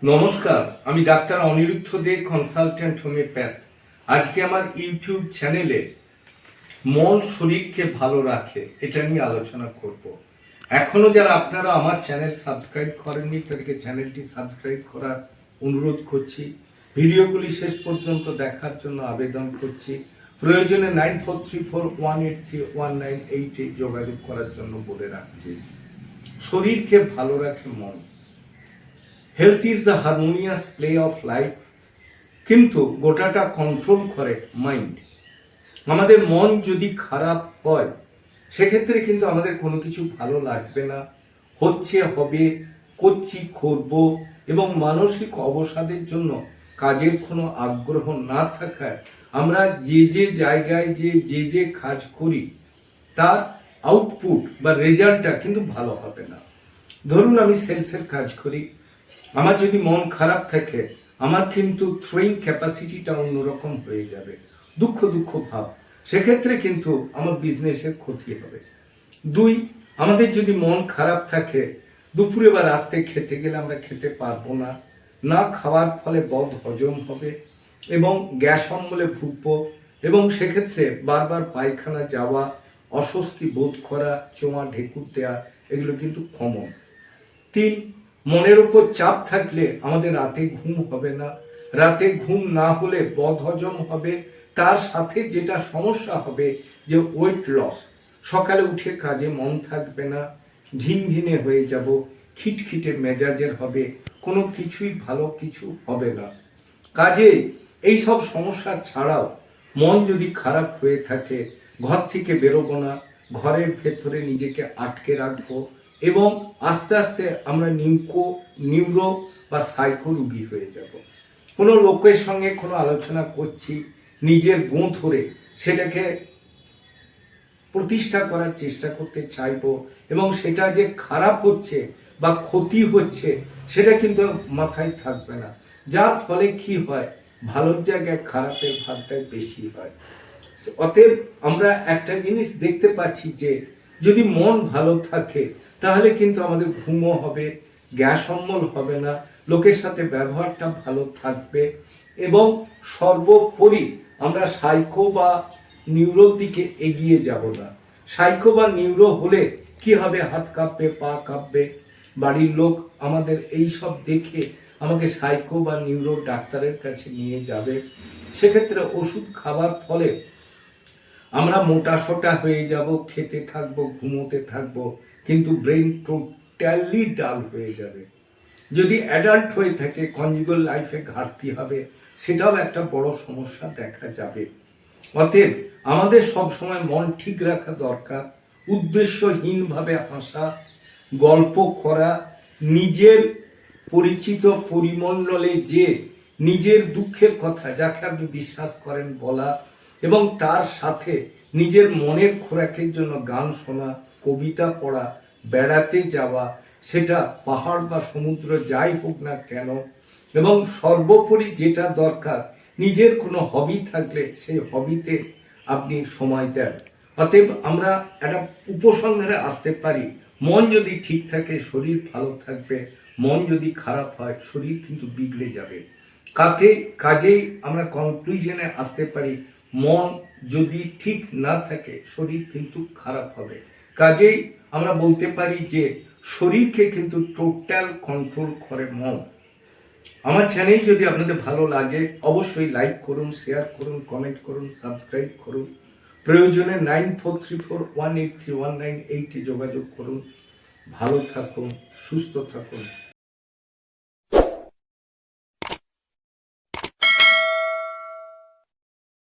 নমস্কার, আমি ডাক্তার অনিরুদ্ধ দে, consultant homeopath. আজকে আমার ইউটিউব চ্যানেলে মন শরীরকে ভালো রাখে এটা নিয়ে আলোচনা করব। এখনো যারা আপনারা আমার চ্যানেল সাবস্ক্রাইব করেননি তাদেরকে চ্যানেলটি সাবস্ক্রাইব করার অনুরোধ করছি। ভিডিওগুলি শেষ পর্যন্ত দেখার জন্য আবেদন করছি। প্রয়োজনে 9434183198 যোগাযোগ করার জন্য বলে রাখছি। শরীরকে ভালো রাখে মন। Health is the harmonious play of life, কিন্তু গোটাটা কন্ট্রোল করে মাইন্ড। আমাদের মন যদি খারাপ হয় সেক্ষেত্রে কিন্তু আমাদের কোনো কিছু ভালো লাগবে না, হচ্ছে হবে, করছি করব, এবং মানসিক অবসাদের জন্য কাজের কোনো আগ্রহ না থাকায় আমরা যে জায়গায় যে কাজ করি তার আউটপুট বা রেজাল্টটা কিন্তু ভালো হবে না। ধরুন আমি সেলসের কাজ করি, আমার যদি মন খারাপ থাকে আমার কিন্তু থ্রোয়িং ক্যাপাসিটিটা অন্যরকম হয়ে যাবে, দুঃখ ভাব, সেক্ষেত্রে কিন্তু আমার বিজনেসের ক্ষতি হবে। দুই, আমাদের যদি মন খারাপ থাকে দুপুরে বা রাত্রে খেতে গেলে আমরা খেতে পারবো না, না খাওয়ার ফলে বদ হজম হবে এবং গ্যাস অম্বলে ভুগবো, এবং সেক্ষেত্রে বারবার পায়খানা যাওয়া, অস্বস্তি বোধ করা, চোঁয়া ঢেকুর দেওয়া, এগুলো কিন্তু কমন। তিন, মনের উপর চাপ থাকলে আমাদের রাতে ঘুম হবে না, রাতে ঘুম না হলে বদহজম হবে, তার সাথে যেটা সমস্যা হবে যে ওয়েট লস, সকালে উঠে কাজে মন থাকবে না, ঘিনঘিনে হয়ে যাব, খিটখিটে মেজাজের হবে, কোনো কিছুই ভালো কিছু হবে না। কাজে এই সব সমস্যা ছাড়াও মন যদি খারাপ হয়ে থাকে ঘর থেকে বেরোবো না, ঘরের ভেতরে নিজেকে আটকে রাখবো, এবং আস্তে আস্তে আমরা নিউরো বা সাইকো রোগী হয়ে যাব। কোনো লোকের সঙ্গে কোনো আলোচনা করছি, নিজের গুণ ধরে সেটাকে প্রতিষ্ঠা করার চেষ্টা করতে চাইবো, এবং সেটা যে খারাপ হচ্ছে বা ক্ষতি হচ্ছে সেটা কিন্তু মাথায় থাকবে না, যার ফলে কি হয়, ভালোর জায়গায় খারাপের ভাগটাই বেশি হয়। অতএব আমরা একটা জিনিস দেখতে পাচ্ছি যে যদি মন ভালো থাকে তাহলে কিন্তু আমাদের ঘুমও হবে, গ্যাস অম্বল হবে না, লোকের সাথে ব্যবহারটা ভালো থাকবে, এবং সর্বোপরি আমরা সাইকো বা নিউরোর দিকে এগিয়ে যাব না। সাইকো বা নিউরো হলে কি হবে, হাত কাঁপবে, পা কাঁপবে, বাড়ির লোক আমাদের এই সব দেখে আমাকে সাইকো বা নিউরো ডাক্তারের কাছে নিয়ে যাবে। সেক্ষেত্রে ওষুধ খাবার ফলে আমরা মোটা সোটা হয়ে যাব, খেতে থাকবো, ঘুমোতে থাকবো, কিন্তু ব্রেন টোটালি ডাল হয়ে যাবে। যদি অ্যাডাল্ট হয়ে থাকে কনজুগাল লাইফে ঘাটতি হবে, সেটাও একটা বড় সমস্যা দেখা যাবে। অতএব আমাদের সব সময় মন ঠিক রাখা দরকার। উদ্দেশ্যহীনভাবে হাসা, গল্প করা, নিজের পরিচিত পরিমণ্ডলে যে নিজের দুঃখের কথা যাকে আপনি বিশ্বাস করেন বলা, এবং তার সাথে নিজের মনের খোরাকের জন্য গান শোনা, কবিতা পড়া, বেড়াতে যাওয়া, সেটা পাহাড় বা সমুদ্র যাই হোক না কেন, এবং সর্বোপরি যেটা দরকার নিজের কোনো হবি থাকলে সেই হবিতে আপনি সময় দেন। অতএব আমরা একটা উপসংহারে আসতে পারি, মন যদি ঠিক থাকে শরীর ভালো থাকবে, মন যদি খারাপ হয় শরীর কিন্তু বিগড়ে যাবে। কাজেই আমরা কনক্লুশনে আসতে পারি, মন যদি ঠিক না থাকে শরীর কিন্তু খারাপ হবে। কাজেই আমরা বলতে পারি যে শরীরকে কিন্তু টোটাল কন্ট্রোল করে মন। আমার চ্যানেল যদি আপনাদের ভালো লাগে অবশ্যই লাইক করুন, শেয়ার করুন, কমেন্ট করুন, সাবস্ক্রাইব করুন। প্রয়োজনে 9434183198 যোগাযোগ করুন। ভালো থাকুন, সুস্থ থাকুন।